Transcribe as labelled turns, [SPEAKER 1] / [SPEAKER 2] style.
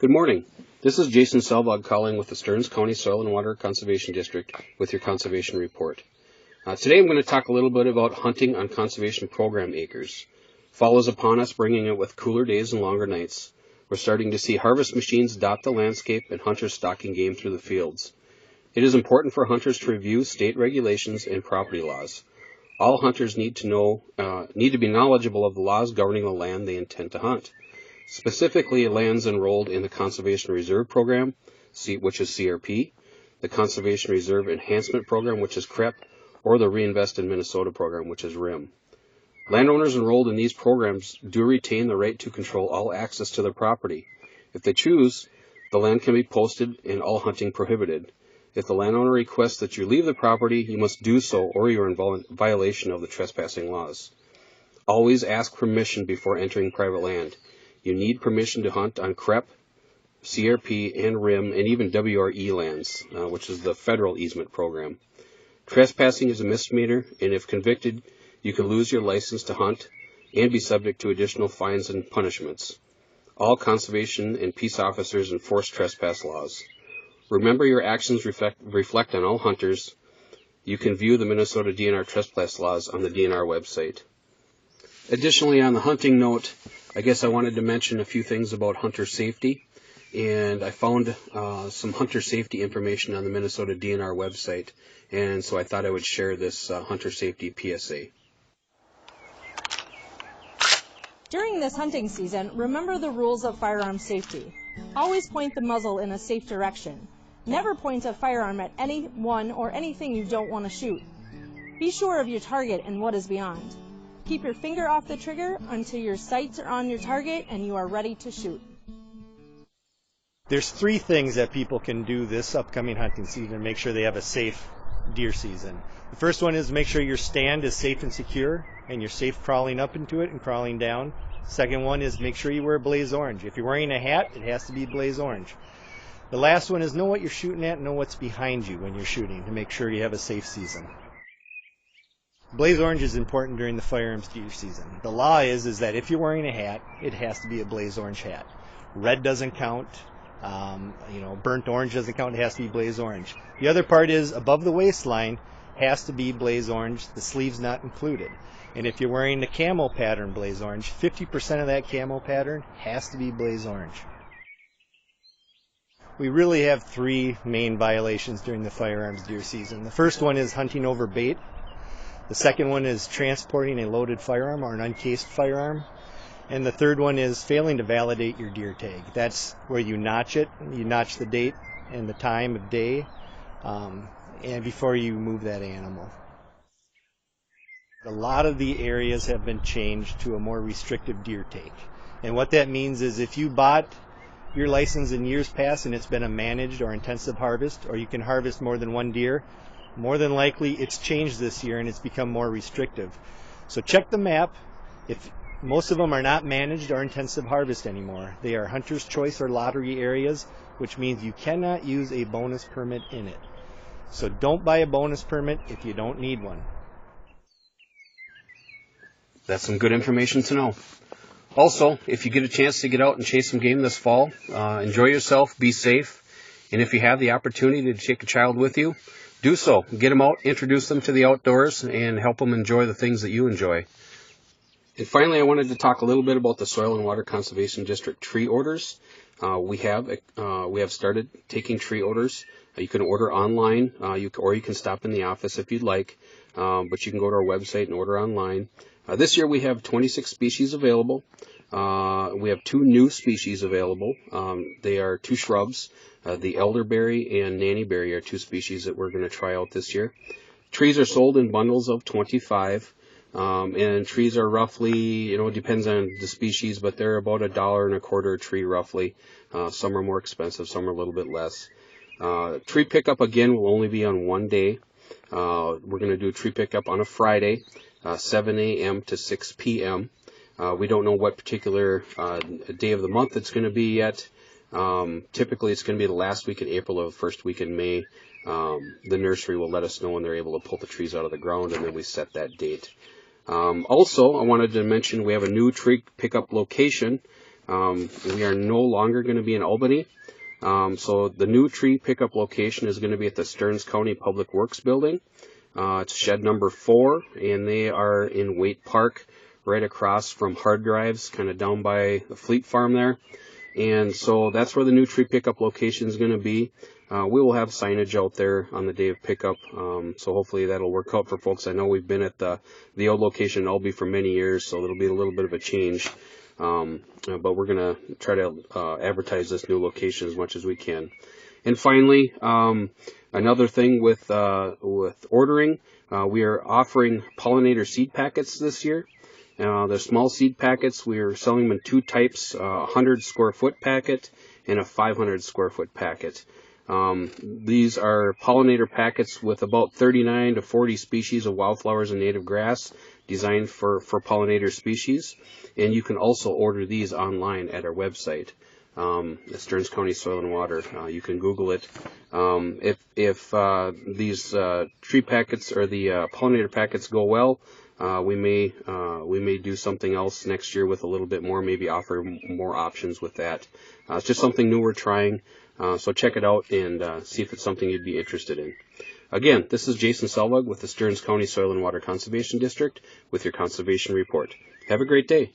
[SPEAKER 1] Good morning. This is Jason Selvog calling with the Stearns County Soil and Water Conservation District with your conservation report. Today I'm going to talk a little bit about hunting on conservation program acres. Fall is upon us, bringing it with cooler days and longer nights. We're starting to see harvest machines dot the landscape and hunters stalking game through the fields. It is important for hunters to review state regulations and property laws. All hunters need to be knowledgeable of the laws governing the land they intend to hunt. Specifically, lands enrolled in the Conservation Reserve Program, which is CRP, the Conservation Reserve Enhancement Program, which is CREP, or the Reinvest in Minnesota Program, which is RIM. Landowners enrolled in these programs do retain the right to control all access to their property. If they choose, the land can be posted and all hunting prohibited. If the landowner requests that you leave the property, you must do so or you're in violation of the trespassing laws. Always ask permission before entering private land. You need permission to hunt on CREP, CRP, and RIM, and even WRE lands, which is the federal easement program. Trespassing is a misdemeanor, and if convicted, you can lose your license to hunt and be subject to additional fines and punishments. All conservation and peace officers enforce trespass laws. Remember, your actions reflect on all hunters. You can view the Minnesota DNR trespass laws on the DNR website. Additionally, on the hunting note, I guess I wanted to mention a few things about hunter safety, and I found some hunter safety information on the Minnesota DNR website, and so I thought I would share this hunter safety PSA.
[SPEAKER 2] During this hunting season, remember the rules of firearm safety. Always point the muzzle in a safe direction. Never point a firearm at anyone or anything you don't want to shoot. Be sure of your target and what is beyond. Keep your finger off the trigger until your sights are on your target and you are ready to shoot.
[SPEAKER 3] There's three things that people can do this upcoming hunting season to make sure they have a safe deer season. The first one is make sure your stand is safe and secure and you're safe crawling up into it and crawling down. Second one is make sure you wear blaze orange. If you're wearing a hat, it has to be blaze orange. The last one is know what you're shooting at and know what's behind you when you're shooting to make sure you have a safe season. Blaze orange is important during the firearms deer season. The law is that if you're wearing a hat, it has to be a blaze orange hat. Red doesn't count. Burnt orange doesn't count. It has to be blaze orange. The other part is above the waistline has to be blaze orange. The sleeve's not included. And if you're wearing the camo pattern blaze orange, 50% of that camo pattern has to be blaze orange. We really have three main violations during the firearms deer season. The first one is hunting over bait. The second one is transporting a loaded firearm or an uncased firearm. And the third one is failing to validate your deer tag. That's where you notch it. You notch the date and the time of day and before you move that animal. A lot of the areas have been changed to a more restrictive deer take. And what that means is if you bought your license in years past and it's been a managed or intensive harvest, or you can harvest more than one deer, more than likely it's changed this year and it's become more restrictive. So check the map. If most of them are not managed or intensive harvest anymore, they are hunter's choice or lottery areas, which means you cannot use a bonus permit in it. So don't buy a bonus permit if you don't need one.
[SPEAKER 1] That's some good information to know. Also, if you get a chance to get out and chase some game this fall, enjoy yourself, be safe, and if you have the opportunity to take a child with you, do so. Get them out, introduce them to the outdoors, and help them enjoy the things that you enjoy. And finally, I wanted to talk a little bit about the Soil and Water Conservation District tree orders. We have started taking tree orders. You can order online, or you can stop in the office if you'd like, but you can go to our website and order online. This year we have 26 species available. We have 2 new species available. They are 2 shrubs. The elderberry and nannyberry are 2 species that we're going to try out this year. Trees are sold in bundles of 25, and trees are roughly, it depends on the species, but they're about $1.25 a tree roughly. Some are more expensive, some are a little bit less. Tree pickup again will only be on one day. We're going to do a tree pickup on a Friday, 7 a.m. to 6 p.m. We don't know what particular day of the month it's going to be yet. Typically it's going to be the last week in April or the first week in May. The nursery will let us know when they're able to pull the trees out of the ground, and then we set that date. Also, I wanted to mention we have a new tree pickup location. We are no longer going to be in Albany. So the new tree pickup location is going to be at the Stearns County Public Works Building. It's shed number 4, and they are in Waite Park, right across from Hard Drives, kind of down by the Fleet Farm there. And so that's where the new tree pickup location is going to be. We will have signage out there on the day of pickup, so hopefully that'll work out for folks. I know we've been at the old location in Albany for many years, so it'll be a little bit of a change. But we're going to try to advertise this new location as much as we can. And finally, another thing with ordering, we are offering pollinator seed packets this year. They're small seed packets. We are selling them in 2 types, a 100 square foot packet and a 500 square foot packet. These are pollinator packets with about 39 to 40 species of wildflowers and native grass designed for pollinator species. And you can also order these online at our website, the Stearns County Soil and Water. You can Google it. If these tree packets or the pollinator packets go well, we may do something else next year with a little bit more, maybe offer more options with that. It's just something new we're trying, so check it out and see if it's something you'd be interested in. Again, this is Jason Selvog with the Stearns County Soil and Water Conservation District with your Conservation Report. Have a great day.